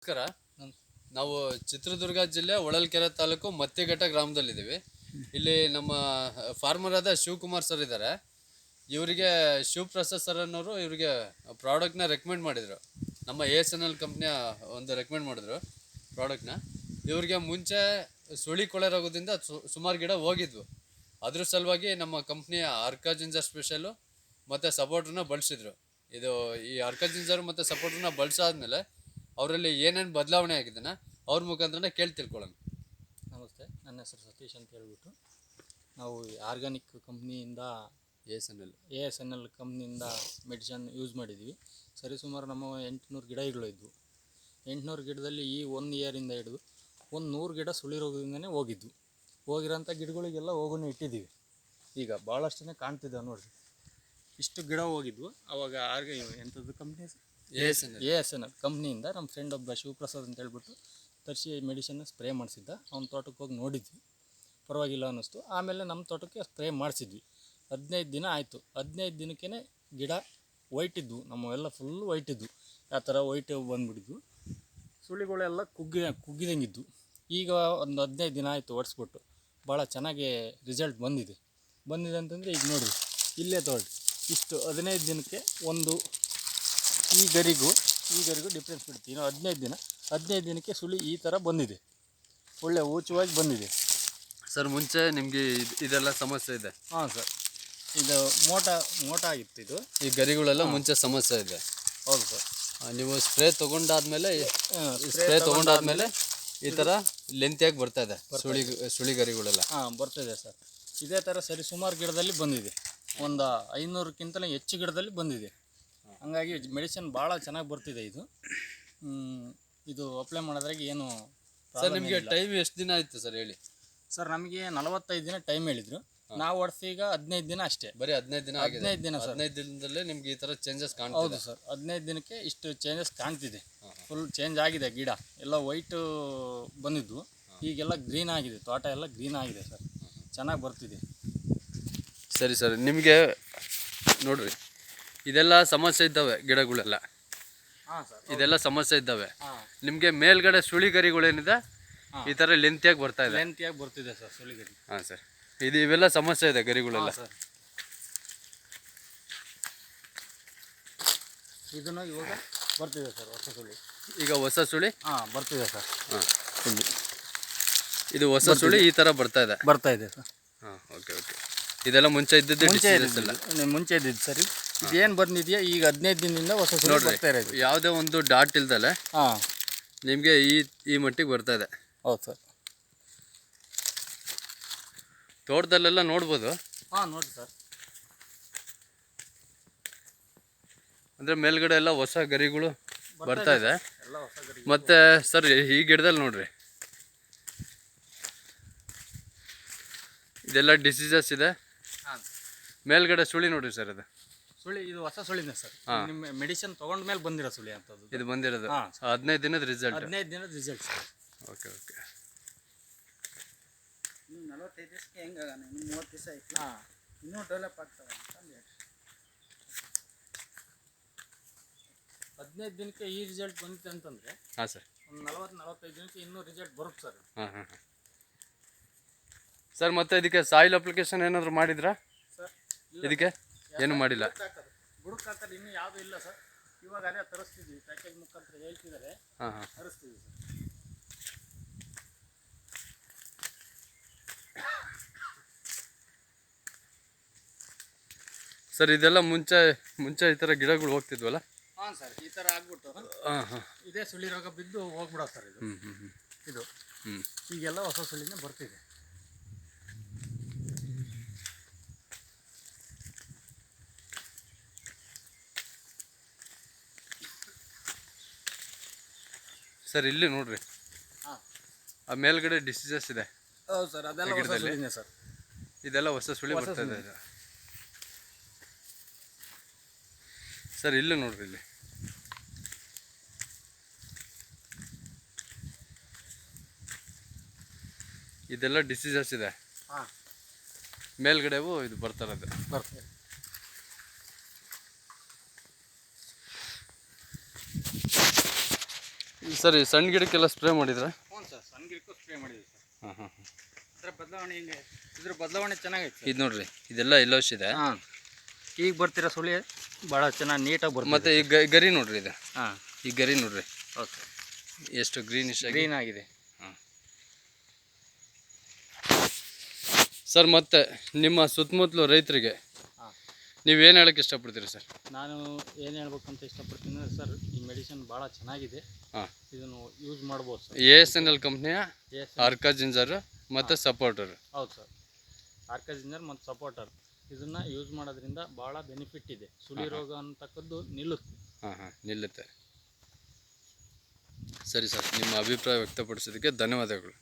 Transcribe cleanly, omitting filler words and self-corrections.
ನಮಸ್ಕಾರ. ನಾವು ಚಿತ್ರದುರ್ಗ ಜಿಲ್ಲೆ ಹೊಳಲ್ಕೆರೆ ತಾಲೂಕು ಮತ್ತಿಘಟ್ಟ ಗ್ರಾಮದಲ್ಲಿದ್ದೀವಿ. ಇಲ್ಲಿ ನಮ್ಮ ಫಾರ್ಮರ್ ಆದ ಶಿವಕುಮಾರ್ ಸರ್ ಇದ್ದಾರೆ. ಇವರಿಗೆ ಶಿವಪ್ರಸಾದ್ ಸರ್ ಅನ್ನೋರು ಇವರಿಗೆ ಪ್ರಾಡಕ್ಟ್ನ ರೆಕಮೆಂಡ್ ಮಾಡಿದರು. ನಮ್ಮ ASNL ಕಂಪ್ನಿಯ ಒಂದು ರೆಕಮೆಂಡ್ ಮಾಡಿದ್ರು ಪ್ರಾಡಕ್ಟ್ನ. ಇವ್ರಿಗೆ ಮುಂಚೆ ಸುಳಿ ಕೊಳೆ ರೋಗದಿಂದ ಸುಮಾರು ಗಿಡ ಹೋಗಿದ್ವು. ಅದ್ರ ಸಲುವಾಗಿ ನಮ್ಮ ಕಂಪ್ನಿಯ ಅರ್ಕಾ ಜಿಂಜರ್ ಸ್ಪೆಷಲು ಮತ್ತು ಸಪೋರ್ಟ್ರನ್ನ ಬಳಸಿದ್ರು. ಈ ಅರ್ಕಾ ಜಿಂಜರ್ ಮತ್ತು ಸಪೋರ್ಟ್ರನ್ನ ಬಳಸಾದ್ಮೇಲೆ ಅವರಲ್ಲಿ ಏನೇನು ಬದಲಾವಣೆ ಆಗಿದ್ದನ್ನ ಅವ್ರ ಮುಖಾಂತರನೇ ಕೇಳಿ ತಿಳ್ಕೊಳ್ಳೋಣ. ನಮಸ್ತೆ, ನನ್ನ ಹೆಸರು ಸತೀಶ್ ಅಂತ ಹೇಳ್ಬಿಟ್ಟು ನಾವು ಆರ್ಗ್ಯಾನಿಕ್ ಕಂಪ್ನಿಯಿಂದ ASNL ಕಂಪ್ನಿಯಿಂದ ಮೆಡಿಸನ್ ಯೂಸ್ ಮಾಡಿದ್ವಿ. ಸರಿಸುಮಾರು ನಮ್ಮ 800 ಗಿಡಗಳು ಇದ್ವು. 800 ಗಿಡದಲ್ಲಿ ಈ 1 ಇಯರಿಂದ ಹಿಡಿದು ಒಂದು 100 ಗಿಡ ಸುಳಿ ರೋಗದಿಂದನೇ ಹೋಗಿರೋಂಥ ಗಿಡಗಳಿಗೆಲ್ಲ ಹೋಗೋಣ ಇಟ್ಟಿದ್ದೀವಿ. ಈಗ ಭಾಳಷ್ಟೇ ಕಾಣ್ತಿದ್ದಾವೆ ನೋಡಿರಿ. ಇಷ್ಟು ಗಿಡ ಹೋಗಿದ್ವು. ಅವಾಗ ಎಂಥದ್ದು ಕಂಪ್ನಿ ASNL ಕಂಪ್ನಿಯಿಂದ ನಮ್ಮ ಫ್ರೆಂಡ್ ಒಬ್ಬ ಶಿವಪ್ರಸಾದ್ ಅಂತ ಹೇಳ್ಬಿಟ್ಟು ತರಿಸಿ ಮೆಡಿಸನ್ನ ಸ್ಪ್ರೇ ಮಾಡಿಸಿದ್ದ. ಅವ್ನ ತೋಟಕ್ಕೆ ಹೋಗಿ ನೋಡಿದ್ವಿ, ಪರವಾಗಿಲ್ಲ ಅನ್ನಿಸ್ತು. ಆಮೇಲೆ ನಮ್ಮ ತೋಟಕ್ಕೆ ಸ್ಪ್ರೇ ಮಾಡಿಸಿದ್ವಿ. 15 ದಿನ ಆಯಿತು. 15 ದಿನಕ್ಕೇ ಗಿಡ ವೈಟ್ ಇದ್ವು, ನಮ್ಮವೆಲ್ಲ ಫುಲ್ ವೈಟ್ ಇದ್ವು. ಆ ಥರ ವೈಟ್ ಬಂದುಬಿಟ್ಟಿದ್ವು. ಸುಳಿಗಳೆಲ್ಲ ಕುಗ್ಗಿದಂಗಿದ್ವು. ಈಗ ಒಂದು 15 ದಿನ ಆಯಿತು ಹೊಡ್ಸ್ಬಿಟ್ಟು, ಭಾಳ ಚೆನ್ನಾಗಿ ರಿಸಲ್ಟ್ ಬಂದಿದೆ ಅಂತಂದರೆ ಈಗ ನೋಡಿರಿ, ಇಲ್ಲೇ ತಗೊಳ್ಳಿ. ಇಷ್ಟು 15 ದಿನಕ್ಕೆ ಒಂದು ಈ ಗರಿಗೂ ಡಿಫ್ರೆನ್ಸ್ ಬಿಡ್ತೀವಿ. 15 ದಿನಕ್ಕೆ ಸುಳಿ ಈ ಥರ ಬಂದಿದೆ, ಒಳ್ಳೆ ಊಚವಾಗಿ ಬಂದಿದೆ. ಸರ್, ಮುಂಚೆ ನಿಮಗೆ ಇದೆಲ್ಲ ಸಮಸ್ಯೆ ಇದೆ? ಹಾಂ ಸರ್, ಇದು ಮೋಟ ಆಗಿತ್ತು. ಇದು ಈ ಗರಿಗಳೆಲ್ಲ ಮುಂಚೆ ಸಮಸ್ಯೆ ಇದೆ. ಹೌದು ಸರ್. ನೀವು ಸ್ಪ್ರೇ ತೊಗೊಂಡಾದ್ಮೇಲೆ ಈ ಥರ ಲೆಂತಿಯಾಗಿ ಬರ್ತಾ ಇದೆ ಸುಳಿ ಗರಿಗಳೆಲ್ಲ. ಬರ್ತಾಯಿದೆ ಸರ್. ಇದೇ ಥರ ಸುಮಾರು ಗಿಡದಲ್ಲಿ ಬಂದಿದೆ. ಒಂದು 500ಕ್ಕಿಂತಲೂ ಹೆಚ್ಚು ಗಿಡದಲ್ಲಿ ಬಂದಿದೆ. ಹಂಗಾಗಿ ಮೆಡಿಸಿನ್ ಭಾಳ ಚೆನ್ನಾಗಿ ಬರ್ತಿದೆ. ಇದು ಅಪ್ಲೈ ಮಾಡೋದ್ರಾಗ ಏನು ಸರ್, ನಿಮಗೆ ಟೈಮ್ ಎಷ್ಟು ದಿನ ಆಯಿತು ಸರ್ ಹೇಳಿ? ಸರ್, ನಮಗೆ 45 ದಿನ ಟೈಮ್ ಹೇಳಿದರು. ನಾವು ಹೊಡ್ಸಿ ಈಗ 15 ದಿನ ಅಷ್ಟೇ. ಬರೀ 15 ದಿನ ಆಗಿದೆ. 15 ದಿನ ಸರ್. 15 ದಿನದಲ್ಲೇ ನಿಮ್ಗೆ ಈ ಥರ ಚೇಂಜಸ್ ಕಾಣ್ತಿದೆ? ಹೌದು ಸರ್, 15 ದಿನಕ್ಕೆ ಇಷ್ಟು ಚೇಂಜಸ್ ಕಾಣ್ತಿದೆ. ಫುಲ್ ಚೇಂಜ್ ಆಗಿದೆ. ಗಿಡ ಎಲ್ಲ ವೈಟು ಬಂದಿದ್ವು, ಈಗೆಲ್ಲ ಗ್ರೀನ್ ಆಗಿದೆ. ತೋಟ ಎಲ್ಲ ಗ್ರೀನ್ ಆಗಿದೆ ಸರ್, ಚೆನ್ನಾಗಿ ಬರ್ತಿದೆ. ಸರಿ ಸರ್, ನಿಮಗೆ ನೋಡ್ರಿ, ಇದೆಲ್ಲ ಸಮಸ್ಯೆ ಇದ್ದಾವೆ ಗಿಡಗಳೆಲ್ಲ. ಹಾಂ ಸರ್, ಇದೆಲ್ಲ ಸಮಸ್ಯೆ ಇದ್ದಾವೆ. ನಿಮಗೆ ಮೇಲ್ಗಡೆ ಸುಳಿ ಗರಿಗಳೇನಿದೆ ಈ ಥರ ಲೆಂತಿಯಾಗಿ ಬರ್ತಿದೆ ಸರ್, ಸುಳಿ ಗರಿ. ಹಾಂ ಸರ್, ಇವೆಲ್ಲ ಸಮಸ್ಯೆ ಇದೆ ಗರಿಗಳೆಲ್ಲ. ಸರ್, ಇದನ್ನು ಇವಾಗ ಬರ್ತಿದೆ ಸರ್, ಹೊಸ ಸುಳಿ. ಈಗ ಹೊಸ ಸುಳಿ ಬರ್ತಿದೆ ಸರ್. ಹಾಂ, ಇದು ಹೊಸ ಸುಳಿ ಈ ಥರ ಬರ್ತಾ ಇದೆ ಸರ್. ಹಾಂ, ಓಕೆ. ಇದೆಲ್ಲ ಮುಂಚೆ ಇದ್ದಿದ್ದು ಮುಂಚೆ ಇದ್ದಿದ್ದು ಸರ್. ಇದೇನು ಬಂದಿದೆಯಾ ಈಗ 15 ದಿನದಿಂದ ಹೊಸ ಸುಳಿ ಬರ್ತಾ ಇರೋದು. ಯಾವುದೇ ಒಂದು ಡಾಟ್ ಇಲ್ದಲೆ ನಿಮಗೆ ಈ ಮಟ್ಟಿಗೆ ಬರ್ತಾ ಇದೆ. ಹೌದು ಸರ್. ತೋಟದಲ್ಲೆಲ್ಲ ನೋಡ್ಬೋದು. ನೋಡಿ ಸರ್, ಅಂದರೆ ಮೇಲ್ಗಡೆ ಎಲ್ಲ ಹೊಸ ಗರಿಗಳು ಬರ್ತಾ ಇದೆ. ಮತ್ತು ಸರ್, ಈ ಗಿಡದಲ್ಲಿ ನೋಡ್ರಿ, ಇದೆಲ್ಲ ಡಿಸೀಸಸ್ ಇದೆ. ಮೇಲ್ಗಡೆ ಸುಳಿ ನೋಡ್ರಿ ಸರ್, ಇದು ಇದು ಹೊಸ ಸುಳಿನೇ ಸರ್. ನಿಮ್ಮ ಮೆಡಿಸಿನ್ ತೊಗೊಂಡ ಮೇಲೆ ಬಂದಿರೋ ಸುಳಿ ಅಂತದ್ದು ಇದು ಬಂದಿರೋದು. 15 ದಿನದ ರಿಸಲ್ಟ್. 15 ದಿನದ ರಿಸಲ್ಟ್ ಸರ್. ಓಕೆ. 45 ದಿವಸಕ್ಕೆ ಹೆಂಗಾಗ, 30 ದಿವಸ ಆಯ್ತು, ಇನ್ನೂ ಡೆವಲಪ್ ಆಗ್ತವೆ ಅಂತ 15 ದಿನಕ್ಕೆ ಈ ರಿಸಲ್ಟ್ ಬಂದಿತ್ತು ಅಂತಂದರೆ, ಹಾಂ ಸರ್, ಒಂದು 40-45 ದಿನಕ್ಕೆ ಇನ್ನೂ ರಿಸಲ್ಟ್ ಬರುತ್ತೆ ಸರ್. ಹಾಂ ಸರ್, ಮತ್ತೆ ಇದಕ್ಕೆ ಸಾಯಿಲ್ ಅಪ್ಲಿಕೇಶನ್ ಏನಾದರೂ ಮಾಡಿದ್ರಾ ಸರ್? ಇದಕ್ಕೆ ಏನು ಮಾಡಿಲ್ಲ. ಬುಡಕ್ಕೆ ಹಾಕೋದು ಇನ್ನೂ ಯಾವುದೂ ಇಲ್ಲ ಸರ್. ಇವಾಗ ಅದೇ ತರಿಸ್ತಿದ್ವಿ, ಪ್ಯಾಕೇಜ್ ಮುಖಾಂತರ ಹೇಳ್ತಿದ್ದಾರೆ, ತರಿಸ್ತೀವಿ ಸರ್. ಇದೆಲ್ಲ ಮುಂಚೆ ಈ ಥರ ಗಿಡಗಳು ಹೋಗ್ತಿದ್ವಲ್ಲ? ಹಾಂ ಸರ್, ಈ ಥರ ಆಗ್ಬಿಟ್ಟು ಇದೇ ಸುಳಿ ರೋಗ ಬಿದ್ದು ಹೋಗ್ಬಿಡೋ ಸರ್. ಇದು ಈಗೆಲ್ಲ ಹೊಸ ಸುಳಿನೇ ಬರ್ತಿದೆ. ಸರ್, ಇಲ್ಲಿ ನೋಡ್ರಿ, ಆ ಮೇಲ್ಗಡೆ ಡಿಸೀಸಸ್ ಇದೆ. ಹೌದು ಸರ್, ಅದೆಲ್ಲ ಹೊಸ ಸುಳಿನೇ ಸರ್. ಇದೆಲ್ಲ ಹೊಸ ಸುಳಿ ಬರ್ತಾ ಇದೆ ಸರ್. ಇಲ್ಲಿ ನೋಡ್ರಿ, ಇಲ್ಲಿ ಇದೆಲ್ಲ ಡಿಸೀಸಸ್ ಇದೆ. ಮೇಲ್ಗಡೆವು ಇದು ಬರ್ತಾ ಇರೋದು. ಸರ್ ಈ ಸಣ್ಣ ಗಿಡಕ್ಕೆಲ್ಲ ಸ್ಪ್ರೇ ಮಾಡಿದ್ರೆ? ಹ್ಞೂ ಸರ್, ಸಣ್ಣ ಗಿಡಕ್ಕೂ ಸ್ಪ್ರೇ ಮಾಡಿದ್ದೀವಿ ಸರ್. ಹಾಂ ಹಾಂ ಇದರ ಬದಲಾವಣೆ ಹಿಂಗೆ, ಇದ್ರ ಬದಲಾವಣೆ ಚೆನ್ನಾಗೈತೆ ಸರ್. ಇದು ನೋಡ್ರಿ, ಇದೆಲ್ಲ ಎಲ್ಲೋಶ್ ಇದೆ. ಹಾಂ, ಈಗ ಬರ್ತಿರೋ ಸುಳಿ ಭಾಳ ಚೆನ್ನಾಗಿ ನೀಟಾಗಿ ಬರ್ತದೆ. ಮತ್ತು ಈ ಗರಿ ನೋಡ್ರಿ, ಇದು ಹಾಂ, ಈ ಗರಿ ನೋಡ್ರಿ ಓಕೆ, ಎಷ್ಟು ಗ್ರೀನಿಶ್ ಆಗಿ. ಗ್ರೀನ್ ಆಗಿದೆ. ಹಾಂ ಸರ್, ಮತ್ತು ನಿಮ್ಮ ಸುತ್ತಮುತ್ತಲು ರೈತರಿಗೆ ಹಾಂ, ನೀವೇನು ಹೇಳೋಕ್ಕೆ ಇಷ್ಟಪಡ್ತೀರಿ ಸರ್? ನಾನು ಏನು ಹೇಳ್ಬೇಕಂತ ಇಷ್ಟಪಡ್ತೀನಿ ಅಂದರೆ ಸರ್, ಈ ಮೆಡಿಸಿನ್ ಭಾಳ ಚೆನ್ನಾಗಿದೆ. ಹಾಂ, ಇದನ್ನು ಯೂಸ್ ಮಾಡ್ಬೋದು ಸರ್. ASNL ಕಂಪ್ನಿಯ ಆರ್ಕಾ ಜಿಂಜರ್ ಮತ್ತು ಸಪೋರ್ಟರ್. ಹೌದು ಸರ್, ಆರ್ಕಜಿಂಜರ್ ಮತ್ತು ಸಪೋರ್ಟರ್ ಇದನ್ನು ಯೂಸ್ ಮಾಡೋದ್ರಿಂದ ಭಾಳ ಬೆನಿಫಿಟ್ ಇದೆ. ಸುಳಿ ರೋಗ ಅಂತಕ್ಕದ್ದು ನಿಲ್ಲುತ್ತೆ. ಹಾಂ ಹಾಂ, ನಿಲ್ಲುತ್ತೆ. ಸರಿ ಸರ್, ನಿಮ್ಮ ಅಭಿಪ್ರಾಯ ವ್ಯಕ್ತಪಡಿಸೋದಕ್ಕೆ ಧನ್ಯವಾದಗಳು.